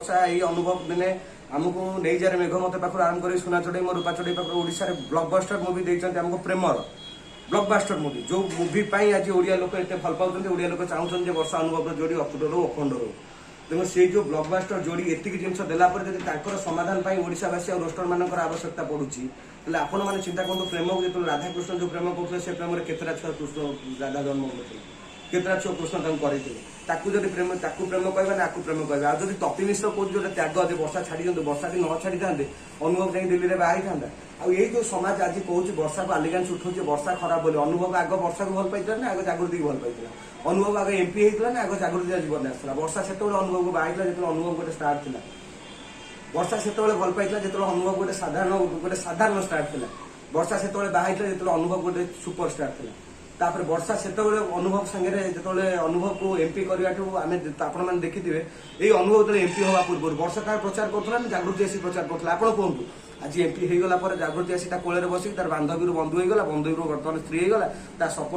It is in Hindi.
यही अनुभव दिने आमको नहीं जाए मेघ मत पाखर आरंभ कर सुना चढ़ई मो रूपा चढ़ई पाखर ओडिशा ब्लॉकबस्टर मूवी देते आमको प्रेमर ब्लॉकबस्टर मूवी जो मूवी आज ओडिया लोक एत भल पाते ओडिया लोक चाहते वर्षा अनुभव जोड़ी अखुट रो अखंड रो तेणु से जो ब्लॉकबस्टर जोड़ी एतिक जिन देलापर समाधान ओडिशावासी और रोस्टर मान आवश्यकता पड़ुची आपण मैंने चिंता करूँ प्रेम को जो राधाकृष्ण जो प्रेम करते से प्रेम केतरा छुआ कृष्ण राधा जन्म करते केतरा छुआ कृष्ण करते प्रेम प्रेम कहना आपको प्रेम कहना आज तपी मिश्र कौन जो त्याग आज वर्षा छाड़ी दिखाते वर्षा न छाड़ी था अनुभव जाए दिल्ली में बाहरी था आई जो समाज आज कहूँ वर्षा को आलिगांस उठाऊे वर्षा खराब बोले अनुभव आग वर्षा को भल पाई ना आग जागृति को भल पाई अनुभव आगे एमपी होता ना आग जागृति जीवन आसला वर्षा से अनुभव को बाहर जो अनुभव गोटे स्टार्ट थी वर्षा से भल पाई जो अनुभव गोटे साधारण स्टार्ट थी वर्षा से बाहर जो अनुभव गोटे सुपर स्टार थी तापर वर्षा से अनुभव सांगे जो अनुभव को एमपी करने देखिथे ये अनुभव जो एमपी हवा पूर्व वर्षा का प्रचार करूला जागृति आसी प्रचार करूला आप कहूँ आज एमपी होगला जागृति आसी कोल बसिक तार बांधवी बंधु होगा बंधु बर्तमान स्त्री होगा सपोर्ट